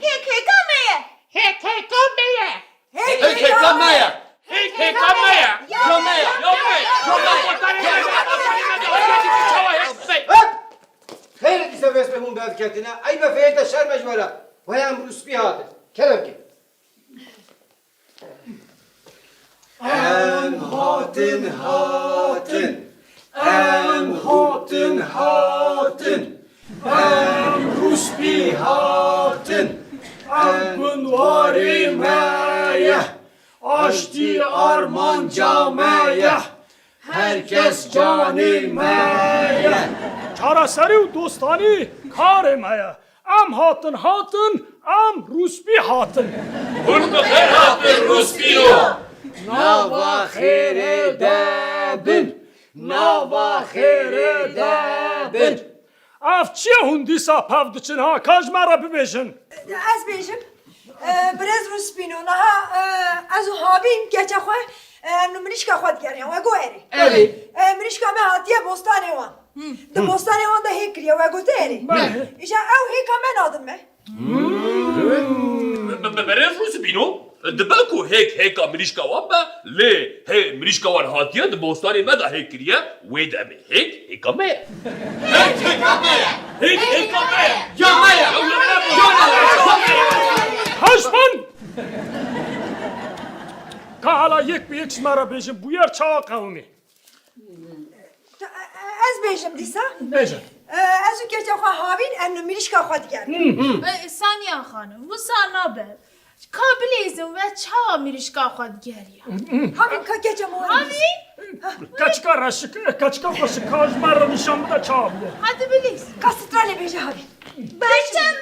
هيك مية هيك مية خير دي سويس بهم داد كاتنا أي بفيت الشر مجملة وهي أمروس بهذا كلام كي أم هاتن أم روس بهاتن أم بنواري مايه آشتی آرمان جامعه herkes canime چارەسەری و دۆستانی کارێمەیە ئەم هاتن ئەم رووسبی هاتن Hûn bi xêr hatin Rûspîyo. Nava xêrê debin Nava xêrê debin ئەف چییە هون دیسا پەv diçin ha کاژمەرە ببێژن Ez bêjim birez Rûspîno niha ez û havîn geçe xwe mirîşka xwe digeriyan we got erê mirîşka me hatiye bostanê wan di bostanê wan de hêk kiriye we gote erê îşa ew hêka me nadin me Berêv Rûspîno dibe ku hêka mirîşka wan be lê mirîşka wan hatiye di bostanê me de hêk kiriye wê demê hêka me ye. Hêka me ye. Ya me ye. هەژبن کا hala yek bi yekişmەرە bêjin bûyer çawa qewimê ez bêjim dîsa bêjin ez û geçe xwe havîn em li mirîşka xwe digerin Saniya xanım wisa nabe ka bilêzin ve çawa mirîşka xwe digeriya havîn ka geçe me Kaçka reşik kaçka xweşik kajmەrە nîşan bide çawa bide hadi bilêzin ka stralê bêje havîn Berçem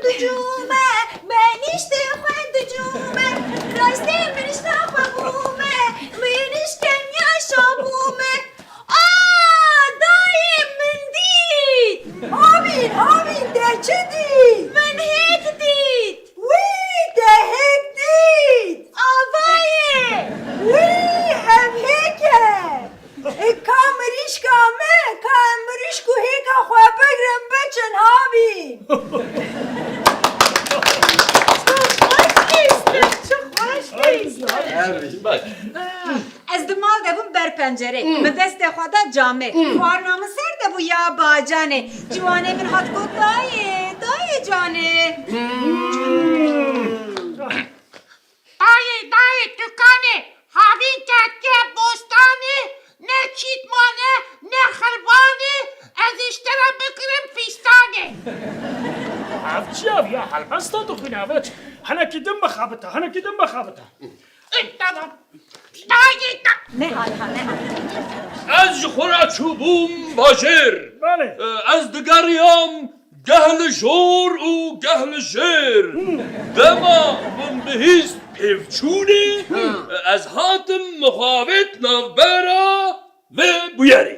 ducume benişte xwe ducume rastê mirîşka xwe bûme mirîşken yaşa bûme dayê min dît Havîn de çi dît min hêk dît wî de hêk dît avayê wî ev hêk e ka mirîşka me ka mirîşk û hêka xwe bigirin biçin havîn Ez di mal de bûm ber pencerê bi destê xwe de camê xwarname ser de bû ya bacanê ciwanê min hat got dayê canê Dayê dükkanê havîn ketiye bostanê ne çîtmanê ne xirbanê ez iştere bikirim fistanê Ev çi ev ya helbesta dixwîne ev hinekî din bixebite Tamam Dayê Ne hal Ez ji xwe re çûbûm bajêr. Belê Ez digeriyam geh li jor û geh li jêr. Dema min bihîst pêvçûnê ez hatim mixavêt navbera vê bûyerê.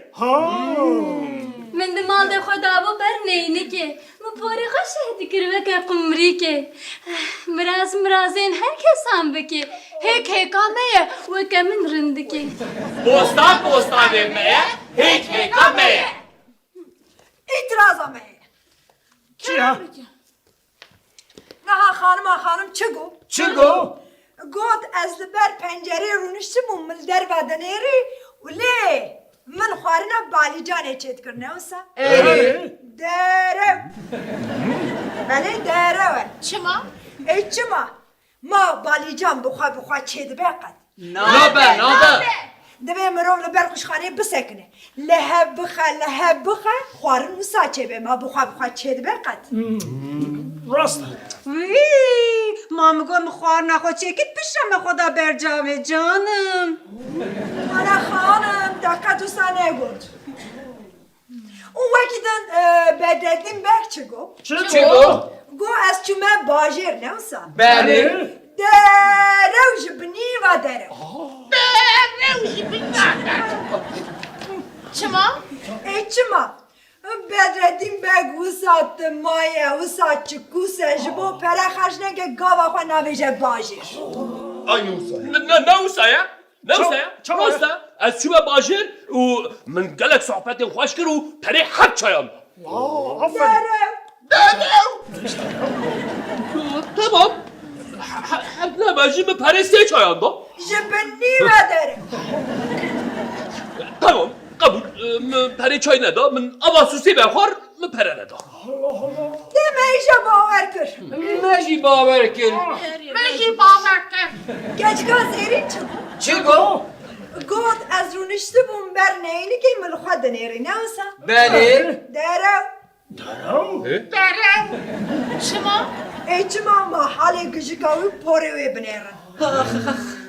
من د مال د خدا و بر نینکه مو پاره خوشه دکر وکه قمریکه مرازین هر کسان بکه هک هکامه و کمن رندکه Bostanê me ye hêka me ye. İtiraz me çi ya Niha xanım çi got çi got got ez li ber pencerê rûniştim û min derve dinêrî û lê min xwarina balîcanê çê dikirine wisa derew belê derew e Çima çima ma balîcan bi xwe çê dibe qet Nabe. Divê mirov li ber xwişxanê bisekine lehev bixe xwarin wisa çêbe ma bi xwe çê dibe qet rast Ma mi got min xwarina xwe çêkit pişre me xwe da bercavê canım Ana xanım deqet wisa negot û wekî din Bedreddin Beg çi got çi got got ez çûme bajêr ne wisa Belê derew ji binîva derew Çima çima Bedreddin Beg wisa ti maye wisa çikûse ji bo pere xercneke gava xwe navêje bajêr Ne wisa ye? Ne wisa? Ez çûme bajêr û min gelek sohbetên xweş kir û perê hep çayan. aferin Derew tamam. Ne bacı mı pereste çayanda? Jibinni ve derim. Tamam. Kabul. Peri çay ne da? Min avasusi bexar mı pere ne da? Deme işe baver kır. ماشي باور كل Geç gazerin çık. چيكو God az runişti bum ber neyini ki milxwa deneri ne olsa. بالي Derev. شما؟ Eçima mahali gıcıkavi pore ve binerin.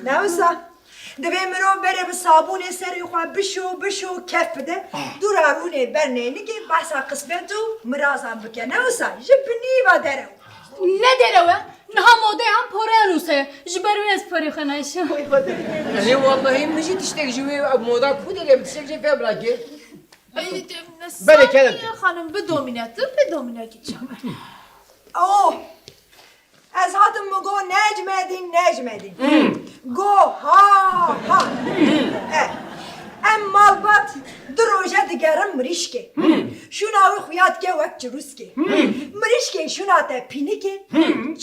Ne olsa. Deve miro bere bir sabun eseri xwa bişo kef bide. Dura rune ber neyini ki bahsa kısmetu mirazan bike ne olsa. Jibinni ve derev. نه دروه نه هم موده هم پره انوسه جبرو از پره خنایشو هي والله مشي تشتاق جوي موضوع بود اللي بتسجل فيها بلاكي بله کلم. خانم به دومینه که چه Oh. Az hadım mı go necmedin. Go ha. Em malbat droja digerim mrişke. Şuna u xuyat ke vek ruske. Mrişke şuna te pinike.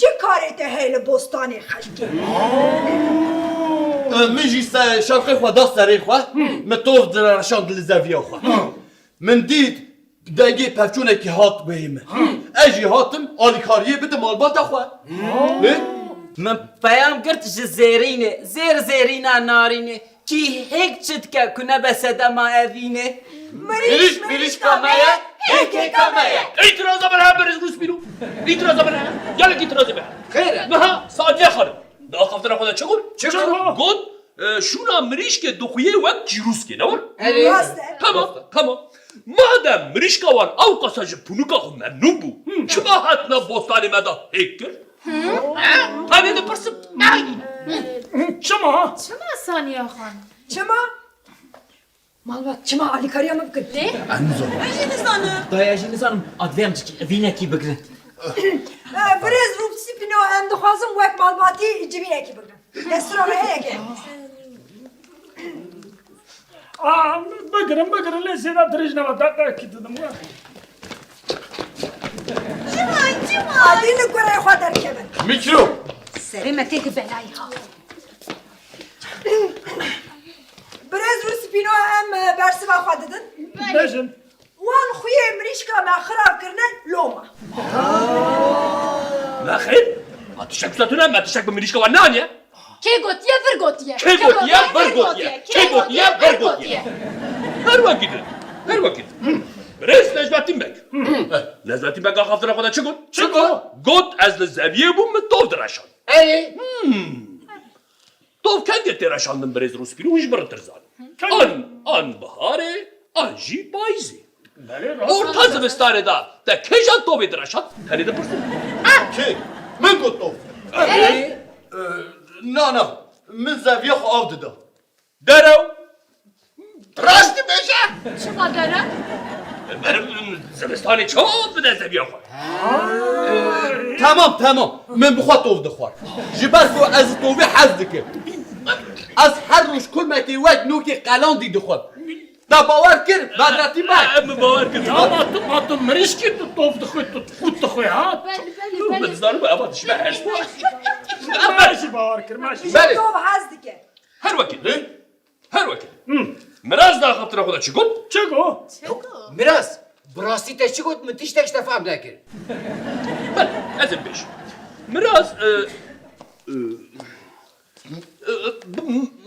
Çıkarete hele bostane xalke. من جي شرقي خوا داس سري خوا متوف درشان دلزافيا خوا من ديت دايجي بافچونه كي هات بهم اجي هاتم الكاريه بده مالبات خوا ليه من پیام کرد زیرینه زیرینه نارینه کی هیچ چت که کنه بسده ما اوینه مریش کامایا هيك كامايا İtiraz bana beriz Rusbinu. İtiraz bana. Gel itiraz be. خير Naha sadece xarım. Daha kaftana kadar çakır. چيكو God şuna mrişke dokuye vek ciruske ne var? الي Raste. Tamam. Madem mrişka van av kasacı punuka hu memnun bu. Kima hatna bostani meda hektir? Hani de pırsım. شما چما ثانیه خانم؟ Çıma. Malbat çıma Ali Kariya mı bıkın? Ne? دایجی نزانم ادویم وینه کی بگرن Brez rupsi pino hem de xwazim wek malbatî civînê ki bıkın. Destur ve heye ki. بگرم لی سیدا دریج نما دادا کی دادم Adını kure xwa derkevin. ميكرو سری متی که بلایی ها Brez rupsi pino hem bersiva xwa didin. بجن Wan xuye mirîşka me xirab kirine loma. Ne xeyr? Atışak satına mı? Atışak bu mrişka van ne anya? که گوتیه ور گوتیه Ke gotiye, ver gotiye. Her vakit. Brez Necmettin Bek. Necmettin Bek haftana kadar çıkın. God ez le zeviye bu mu tov diraşan. الي Tov kendi diraşandın Brez Ruspinu hiç bırakır zaten. An bahare, an jî payzi. Orta zivistanı da kejan tov diraşan. Hani de pırsın. كي من قطوف نا من زافيا خو او ددا Derev. راشتي بيجا چما داره؟ Benim zivistanı çok bir de zeviye var. تمام من بخوا طوف دخوار جبركو از طوفي حزدك از حروش كل ما كي واد نوكي قلان دي دخوار دا باور كر بدرتي ما Mübarek kız. Atım meriş ki tuf tut tıkı ha. بله Kızlarım ama dişme. ماشي باور ماشي بله Tov hez dike. Her vakit. Miraz daha kaptına kadar çıkın. چگو مراس براسي تشيكو من تشتاق تفهم لكن Ben ezim beş. Miraz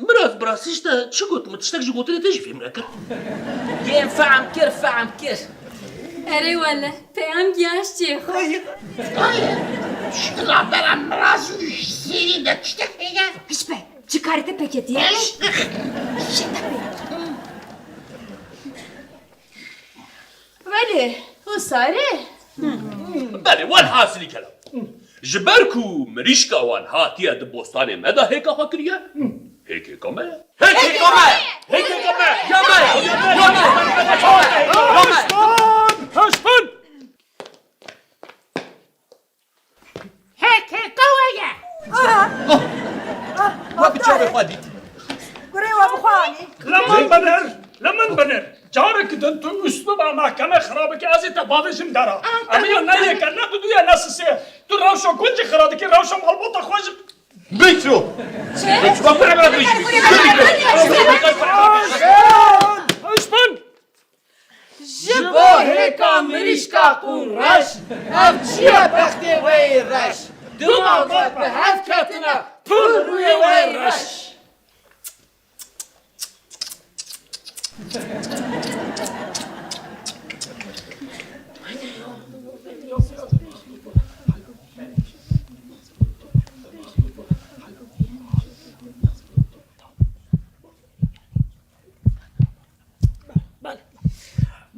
Miraz burası işte çıkıt mı tiştek çıkıtı ne tecifim ne kır. یم فهم کر اره والا پیام گیاش چیه خو هش به چی کارته پکتیه؟ ولی او ساره Beni wan hasili kelam. Jiberku mirişka wan hatiye de bostane meda heka fakiriye. Heka me. هيك Haşpın. ما بتشوفي خادي Kure ve bukhani. لمن بنر جارك دنتو اسلوب محكمه خرابك ازي تبادشم دارا اما نايه كان نقدو يا ناس تو روشو كنت خرابك روش Avçıya bəxti vey rəş. Dumalbat be hev katına pul ruya vey rəş.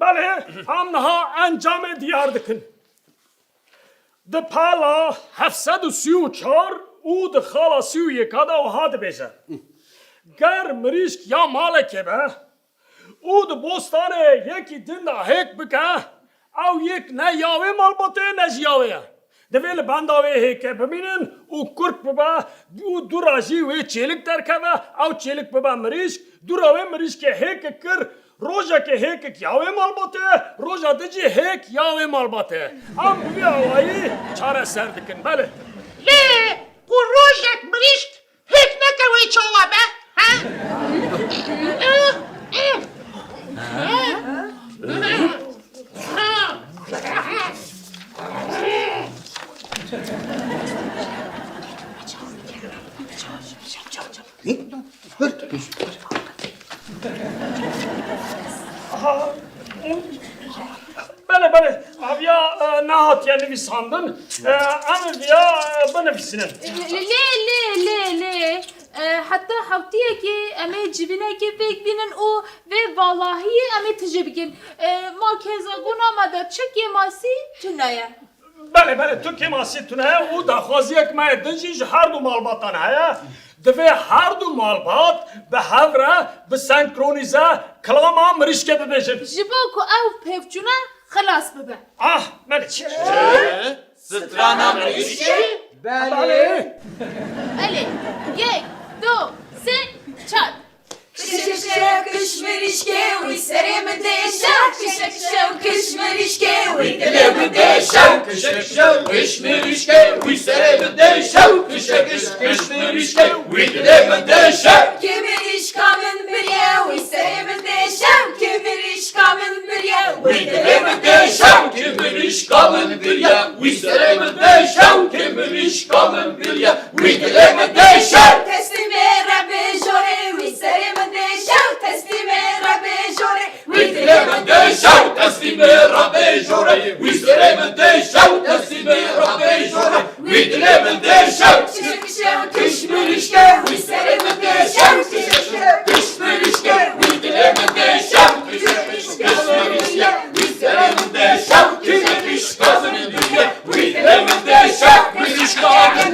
بله هم نها انجام دیار دکن ده پالا 734 او ده خالا 31 دا و هاد بیزه گر مریشک یا مالکه به او ده بوستانه یکی دن دا هیک بکه او یک نه یاوه مال باته نه جیاوه ده ویل بنداوه هیکه ببینن او کرک ببا او دو راجی وی چیلک ترکه او چیلک ببا مریشک دو راوه مریشک هیک کر روزا که هیک یاوه مال باته روزا دجی هیک یاوه مال باته ام بی آوایی چاره سر دکن بله لی قو روژک مریشت هیک نکوی چوا به بله بله avya nahat yani bir sandın ama ya benefisinin ليه حتى حوتيه كي امي جبنا كي بيك بينن او و والله امي تجيبكن ما كذا قلنا ما دا تشكي ماسي تنايا بله بله تو که ماسیتونه او دخوازی یک ما دنجیج هر دو مالباتان هیا دوی هر دو مالبات به هفره به سنکرونیزه کلاما مریشکه ببیشن جباكو او بيفجونا خلاص ببا ah بله چی؟ سترانا مریشکه؟ بله الي يك دو سن چاد کش مریشکه وی سری من دیشم کش مریشکه وی دلی من دیشم کش مریشکه وی سره بدیشم کش مریشکه وی دلی بدیشم که مریشکا من بریا وی سری من دیشم که مریشکا من بریا وی دلی من دیشم که مریشکا من بریا وی سره بدیشم که مریشکا من بریا وی دلی بدیشم تسلیم رب جوره وی سری من دیشم تسلیم رب جوره وی دلی من دیشم تسلیم رب جوره وی سره بدیشم تسلیم رب جوره وی دلی بدیشم کش مریشکه وی سری من دیشم کش مریشکه وی دلی بدیشم کش مریشکه وی سره بدیشم که مریشکا من بریا وی دلی بدیشم مریشکا من